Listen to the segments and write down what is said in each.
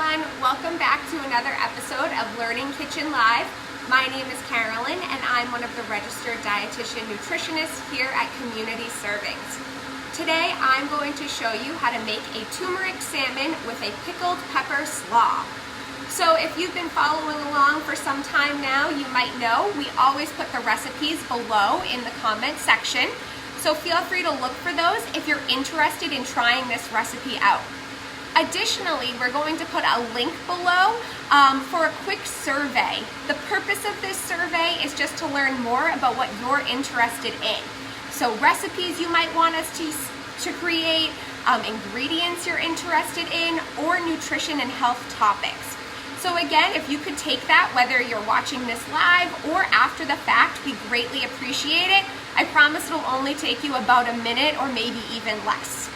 everyone, welcome back to another episode of Learning Kitchen Live. My name is Carolyn and I'm one of the registered dietitian nutritionists here at Community Servings. Today I'm going to show you how to make a turmeric salmon with a pickled pepper slaw. So if you've been following along for some time now, you might know we always put the recipes below in the comment section. So feel free to look for those if you're interested in trying this recipe out. Additionally, we're going to put a link below for a quick survey. The purpose of this survey is just to learn more about what you're interested in. So recipes you might want us to create, ingredients you're interested in, or nutrition and health topics. So again, if you could take that, whether you're watching this live or after the fact, we greatly appreciate it. I promise it'll only take you about a minute or maybe even less.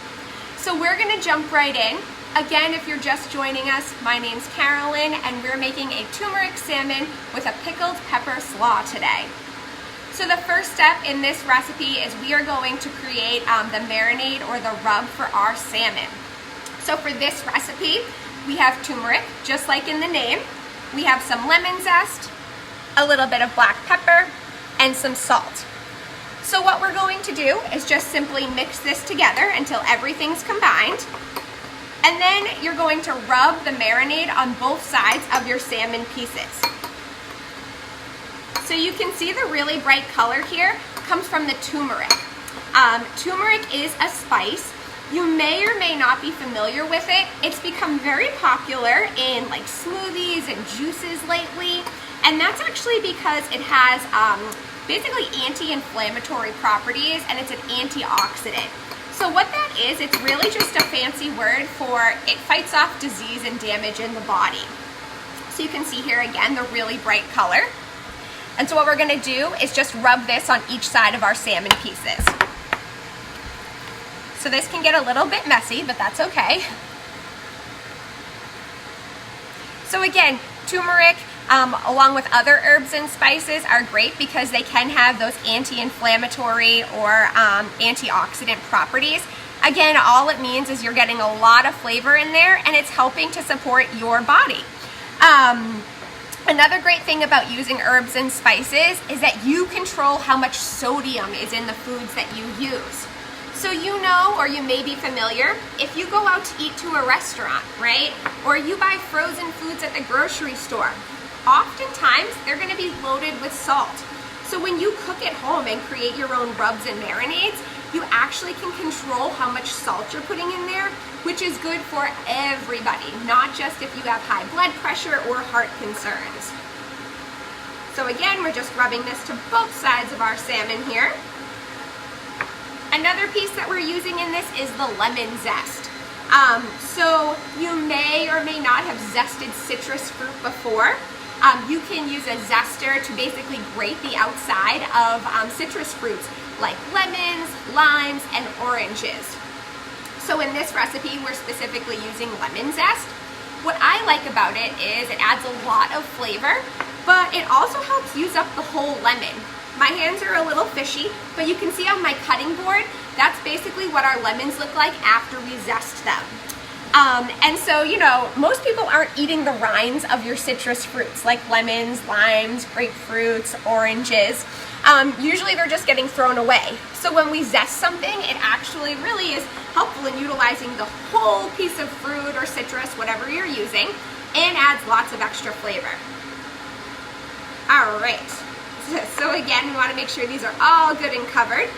So we're gonna jump right in. Again, if you're just joining us, my name's Carolyn and we're making a turmeric salmon with a pickled pepper slaw today. So the first step in this recipe is we are going to create the marinade or the rub for our salmon. So for this recipe, we have turmeric, just like in the name. We have some lemon zest, a little bit of black pepper, and some salt. So what we're going to do is just simply mix this together until everything's combined. And then you're going to rub the marinade on both sides of your salmon pieces. So you can see the really bright color here comes from the turmeric. Turmeric is a spice. You may or may not be familiar with it. It's become very popular in like smoothies and juices lately. And that's actually because it has basically anti-inflammatory properties and it's an antioxidant. So what that is, it's really just a fancy word for it fights off disease and damage in the body. So you can see here again the really bright color. And so what we're gonna do is just rub this on each side of our salmon pieces. So this can get a little bit messy, but that's okay. So again, turmeric, along with other herbs and spices, are great because they can have those anti-inflammatory or antioxidant properties. Again, all it means is you're getting a lot of flavor in there and it's helping to support your body. Another great thing about using herbs and spices is that you control how much sodium is in the foods that you use. So you know, or you may be familiar, if you go out to eat to a restaurant, right? Or you buy frozen foods at the grocery store, oftentimes they're gonna be loaded with salt. So when you cook at home and create your own rubs and marinades, you actually can control how much salt you're putting in there, which is good for everybody, not just if you have high blood pressure or heart concerns. So again, we're just rubbing this to both sides of our salmon here. Another piece that we're using in this is the lemon zest. So you may or may not have zested citrus fruit before. You can use a zester to basically grate the outside of citrus fruits like lemons, limes, and oranges. So in this recipe, we're specifically using lemon zest. What I like about it is it adds a lot of flavor, but it also helps use up the whole lemon. My hands are a little fishy, but you can see on my cutting board, that's basically what our lemons look like after we zest them. And so, you know, most people aren't eating the rinds of your citrus fruits like lemons, limes, grapefruits, oranges. Usually they're just getting thrown away. So when we zest something, it actually really is helpful in utilizing the whole piece of fruit or citrus, whatever you're using, and adds lots of extra flavor. All right. So again, we want to make sure these are all good and covered.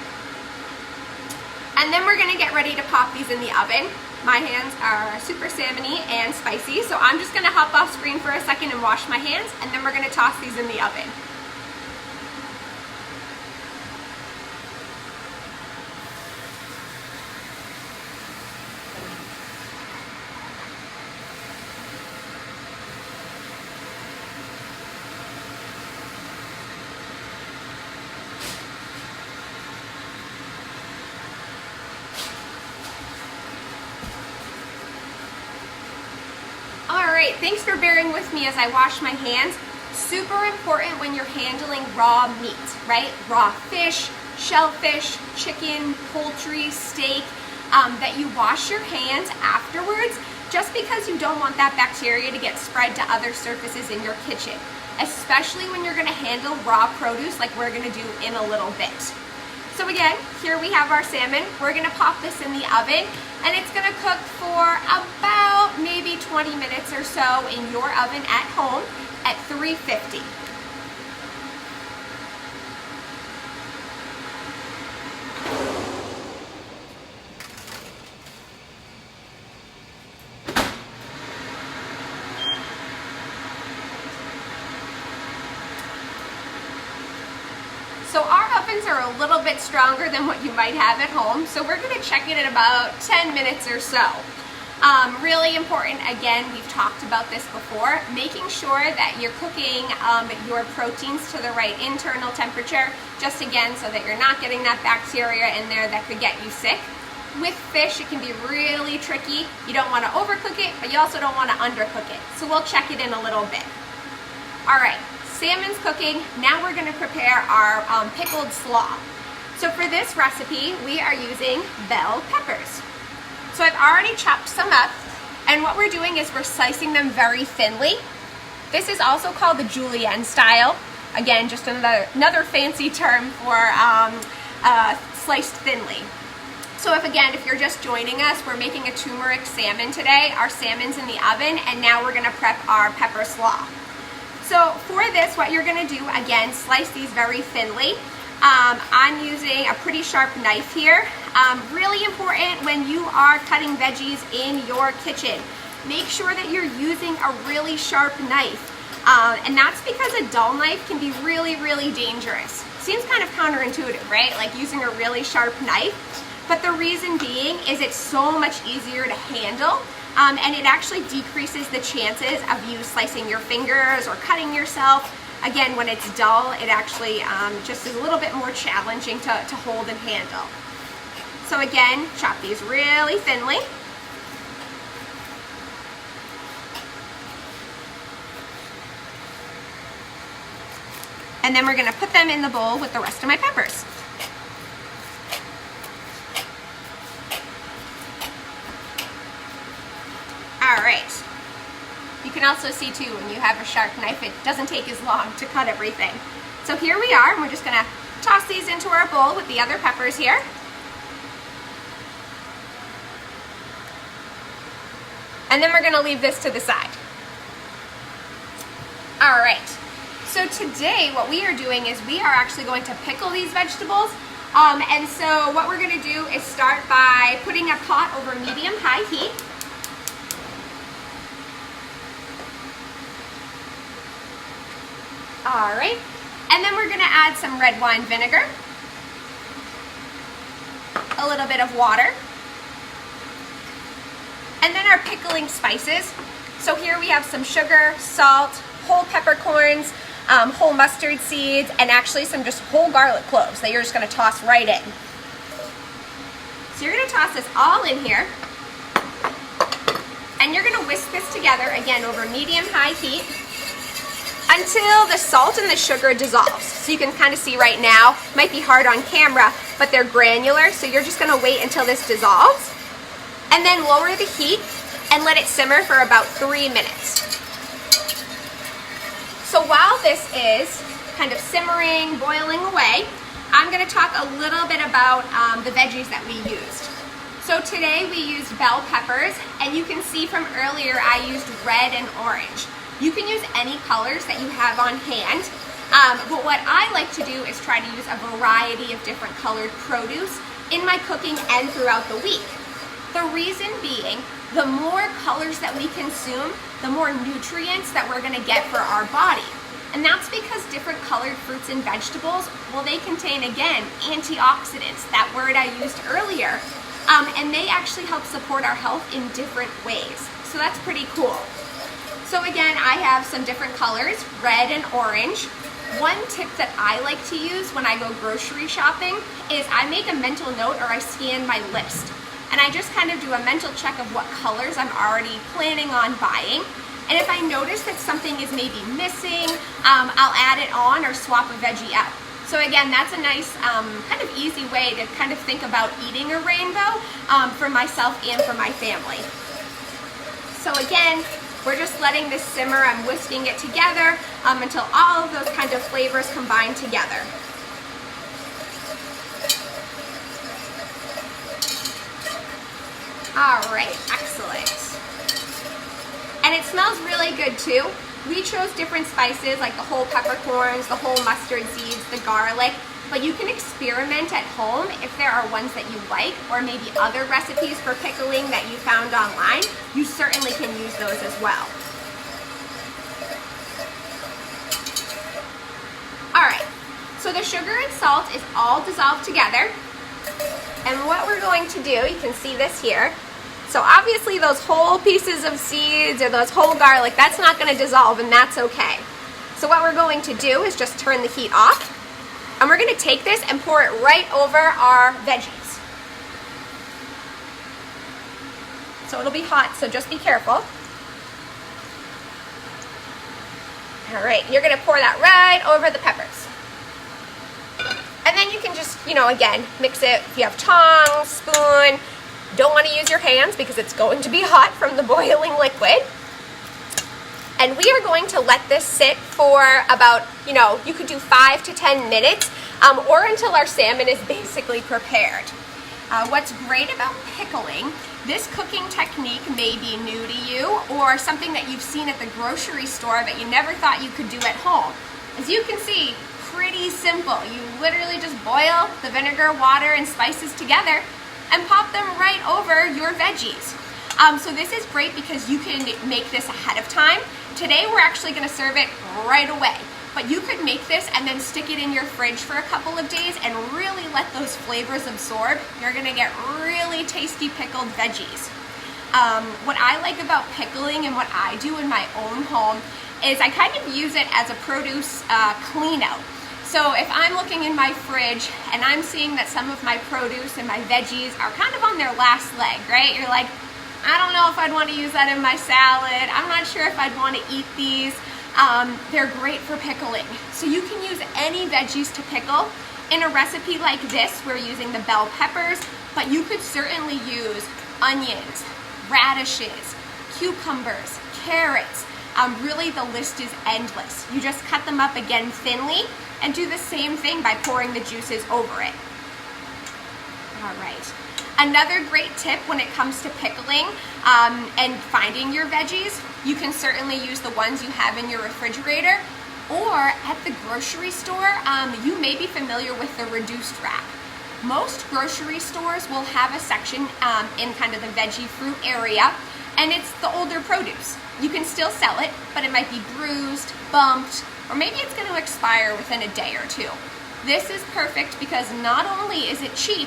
And then we're going to get ready to pop these in the oven. My hands are super salmony and spicy, so I'm just going to hop off screen for a second and wash my hands, and then we're going to toss these in the oven. Alright, thanks for bearing with me as I wash my hands. Super important when you're handling raw meat, right? Raw fish, shellfish, chicken, poultry, steak, that you wash your hands afterwards just just because you don't want that bacteria to get spread to other surfaces in your kitchen, especially when you're gonna handle raw produce like we're gonna do in a little bit. So again, here we have our salmon. We're gonna pop this in the oven, and it's gonna cook for about maybe 20 minutes or so in your oven at home at 350. So our ovens are a little bit stronger than what you might have at home, so we're gonna check it at about 10 minutes or so. Really important, again, we've talked about this before, making sure that you're cooking your proteins to the right internal temperature, just again, so that you're not getting that bacteria in there that could get you sick. With fish, it can be really tricky. You don't wanna overcook it, but you also don't wanna undercook it. So we'll check it in a little bit. All right. Salmon's cooking. Now we're going to prepare our pickled slaw. So for this recipe, we are using bell peppers. So I've already chopped some up, and what we're doing is we're slicing them very thinly. This is also called the julienne style. Again, just another fancy term for sliced thinly. So if you're just joining us, we're making a turmeric salmon today. Our salmon's in the oven, and now we're going to prep our pepper slaw. So for this, what you're gonna do, again, slice these very thinly. I'm using a pretty sharp knife here. Really important when you are cutting veggies in your kitchen. Make sure that you're using a really sharp knife. And that's because a dull knife can be really, really dangerous. Seems kind of counterintuitive, right? Like using a really sharp knife. But the reason being is it's so much easier to handle. And it actually decreases the chances of you slicing your fingers or cutting yourself. Again, when it's dull, it actually just is a little bit more challenging to hold and handle. So again, chop these really thinly. And then we're gonna put them in the bowl with the rest of my peppers. All right, you can also see too when you have a sharp knife, it doesn't take as long to cut everything. So here we are, and we're just gonna toss these into our bowl with the other peppers here. And then we're gonna leave this to the side. All right, so today what we are doing is we are actually going to pickle these vegetables. And so what we're gonna do is start by putting a pot over medium-high heat. All right, and then we're gonna add some red wine vinegar, a little bit of water, and then our pickling spices. So here we have some sugar, salt, whole peppercorns, whole mustard seeds, and actually some just whole garlic cloves that you're just gonna toss right in. So you're gonna toss this all in here, and you're gonna whisk this together, again, over medium-high heat, until the salt and the sugar dissolves. So you can kind of see right now, might be hard on camera, but they're granular, so you're just gonna wait until this dissolves, and then lower the heat and let it simmer for about 3 minutes. So while this is kind of simmering, boiling away, I'm gonna talk a little bit about the veggies that we used. So today we used bell peppers, and you can see from earlier I used red and orange. You can use any colors that you have on hand, but what I like to do is try to use a variety of different colored produce in my cooking and throughout the week. The reason being, the more colors that we consume, the more nutrients that we're gonna get for our body. And that's because different colored fruits and vegetables, well, they contain, again, antioxidants, that word I used earlier, and they actually help support our health in different ways. So that's pretty cool. So again, I have some different colors, red and orange. One tip that I like to use when I go grocery shopping is I make a mental note, or I scan my list. And I just kind of do a mental check of what colors I'm already planning on buying. And if I notice that something is maybe missing, I'll add it on or swap a veggie out. So again, that's a nice kind of easy way to kind of think about eating a rainbow for myself and for my family. So again, we're just letting this simmer. I'm whisking it together until all of those kind of flavors combine together. All right, excellent. And it smells really good too. We chose different spices like the whole peppercorns, the whole mustard seeds, the garlic, but you can experiment at home if there are ones that you like, or maybe other recipes for pickling that you found online. You certainly can use those as well. All right, so the sugar and salt is all dissolved together. And what we're going to do, you can see this here. So obviously those whole pieces of seeds or those whole garlic, that's not going to dissolve, and that's okay. So what we're going to do is just turn the heat off. And we're going to take this and pour it right over our veggies. So it'll be hot, so just be careful. All right, you're going to pour that right over the peppers. And then you can just, again, mix it if you have tongs, spoon. Don't want to use your hands because it's going to be hot from the boiling liquid. And we are going to let this sit for about, you could do 5 to 10 minutes or until our salmon is basically prepared. What's great about pickling, this cooking technique may be new to you or something that you've seen at the grocery store that you never thought you could do at home. As you can see, pretty simple. You literally just boil the vinegar, water, and spices together and pop them right over your veggies. So this is great because you can make this ahead of time. Today we're actually going to serve it right away, but you could make this and then stick it in your fridge for a couple of days and really let those flavors absorb. You're going to get really tasty pickled veggies. What I like about pickling and what I do in my own home is I kind of use it as a produce clean out. So if I'm looking in my fridge and I'm seeing that some of my produce and my veggies are kind of on their last leg, right? You're like, I don't know if I'd want to use that in my salad. I'm not sure if I'd want to eat these. They're great for pickling. So you can use any veggies to pickle. In a recipe like this, we're using the bell peppers, but you could certainly use onions, radishes, cucumbers, carrots. Really, the list is endless. You just cut them up again thinly and do the same thing by pouring the juices over it. All right. Another great tip when it comes to pickling and finding your veggies, you can certainly use the ones you have in your refrigerator, or at the grocery store, you may be familiar with the reduced rack. Most grocery stores will have a section in kind of the veggie fruit area, and it's the older produce. You can still sell it, but it might be bruised, bumped, or maybe it's going to expire within a day or two. This is perfect because not only is it cheap,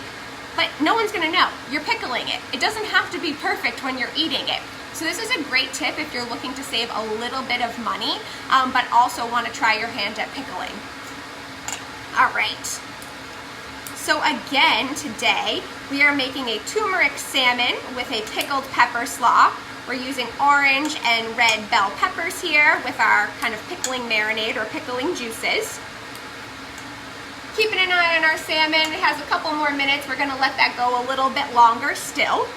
but no one's going to know. You're pickling it. It doesn't have to be perfect when you're eating it. So this is a great tip if you're looking to save a little bit of money, but also want to try your hand at pickling. All right. So again, today we are making a turmeric salmon with a pickled pepper slaw. We're using orange and red bell peppers here with our kind of pickling marinade or pickling juices. Keeping an eye on our salmon. It has a couple more minutes. We're going to let that go a little bit longer still.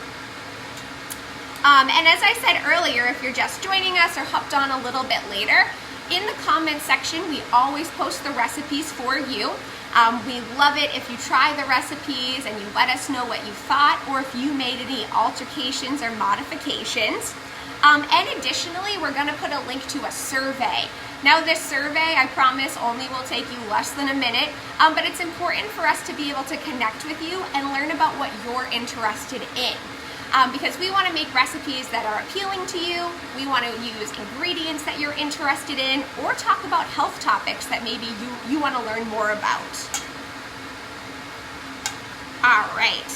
And as I said earlier, if you're just joining us or hopped on a little bit later, in the comments section, we always post the recipes for you. We love it if you try the recipes and you let us know what you thought or if you made any alterations or modifications. And additionally, we're going to put a link to a survey. Now this survey, I promise, only will take you less than a minute, but it's important for us to be able to connect with you and learn about what you're interested in. Because we want to make recipes that are appealing to you, we want to use ingredients that you're interested in, or talk about health topics that maybe you want to learn more about. All right.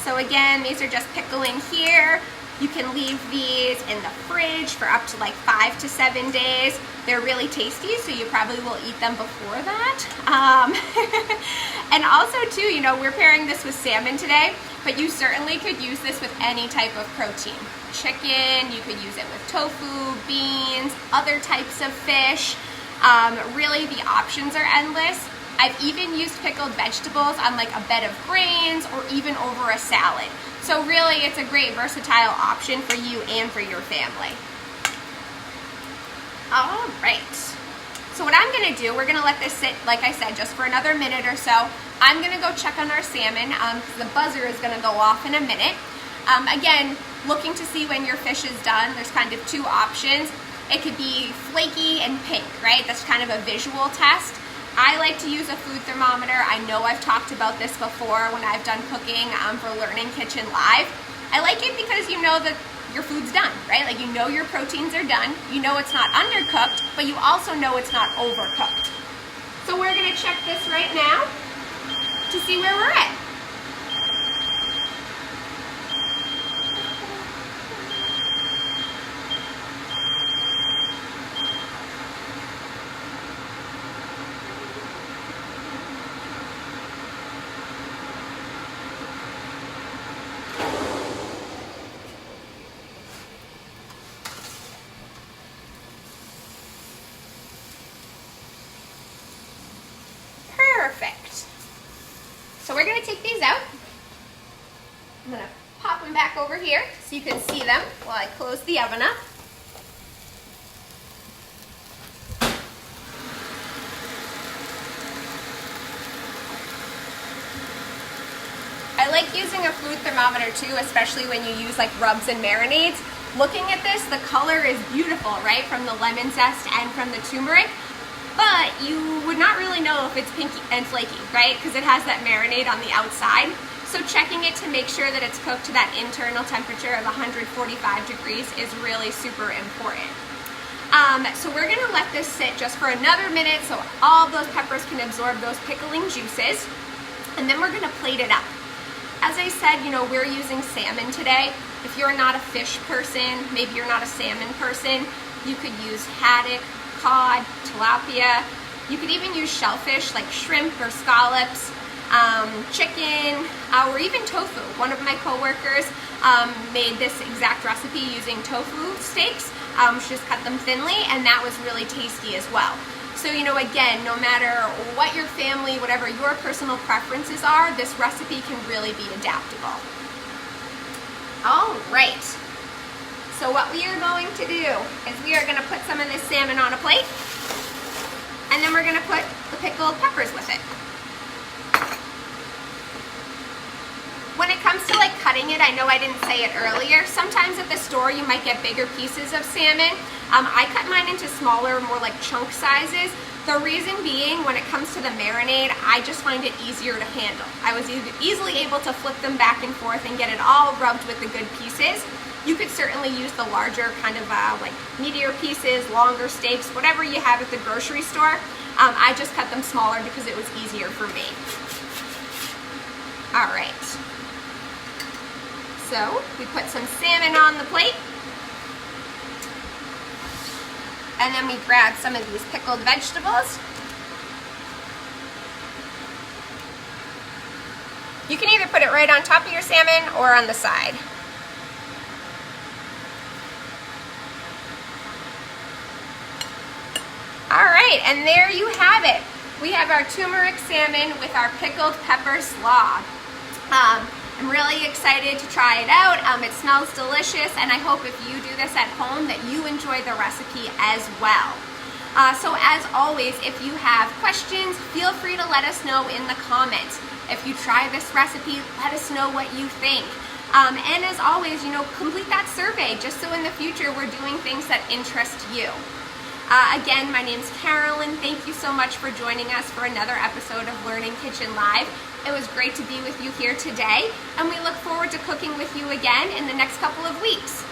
So again, these are just pickling here. You can leave these in the fridge for up to like 5 to 7 days. They're really tasty, so you probably will eat them before that. And also too, we're pairing this with salmon today, but you certainly could use this with any type of protein. Chicken, you could use it with tofu, beans, other types of fish. Really, the options are endless. I've even used pickled vegetables on like a bed of grains or even over a salad. So really, it's a great versatile option for you and for your family. All right. So what I'm gonna do, we're gonna let this sit, like I said, just for another minute or so. I'm gonna go check on our salmon. The buzzer is gonna go off in a minute. Again, looking to see when your fish is done, there's kind of two options. It could be flaky and pink, right? That's kind of a visual test. I like to use a food thermometer. I know I've talked about this before when I've done cooking for Learning Kitchen Live. I like it because you know that your food's done, right? Like you know your proteins are done. You know it's not undercooked, but you also know it's not overcooked. So we're gonna check this right now to see where we're at. Perfect. So we're going to take these out. I'm going to pop them back over here so you can see them while I close the oven up. I like using a food thermometer too, especially when you use like rubs and marinades. Looking at this, the color is beautiful, right? From the lemon zest and from the turmeric. But you would not really know if it's pinky and flaky, right? Because it has that marinade on the outside. So checking it to make sure that it's cooked to that internal temperature of 145 degrees is really super important. So we're gonna let this sit just for another minute so all those peppers can absorb those pickling juices. And then we're gonna plate it up. As I said, you know, we're using salmon today. If you're not a fish person, maybe you're not a salmon person, you could use haddock, cod, tilapia. You could even use shellfish like shrimp or scallops, chicken, or even tofu. One of my coworkers made this exact recipe using tofu steaks. She just cut them thinly, and that was really tasty as well. So, you know, again, no matter what your family, whatever your personal preferences are, this recipe can really be adaptable. All right. So what we are going to do is we are going to put some of this salmon on a plate, and then we're going to put the pickled peppers with it. When it comes to like cutting it, I know I didn't say it earlier, sometimes at the store you might get bigger pieces of salmon. I cut mine into smaller, more like chunk sizes. The reason being, when it comes to the marinade, I just find it easier to handle. I was easily able to flip them back and forth and get it all rubbed with the good pieces. You could certainly use the larger kind of like meatier pieces, longer steaks, whatever you have at the grocery store. I just cut them smaller because it was easier for me. All right. So we put some salmon on the plate. And then we grab some of these pickled vegetables. You can either put it right on top of your salmon or on the side. All right, and there you have it. We have our turmeric salmon with our pickled pepper slaw. I'm really excited to try it out. It smells delicious, and I hope if you do this at home that you enjoy the recipe as well. So as always, if you have questions, feel free to let us know in the comments. If you try this recipe, let us know what you think. And as always, you know, complete that survey just so in the future we're doing things that interest you. Again, my name's Carolyn. Thank you so much for joining us for another episode of Learning Kitchen Live. It was great to be with you here today, and we look forward to cooking with you again in the next couple of weeks.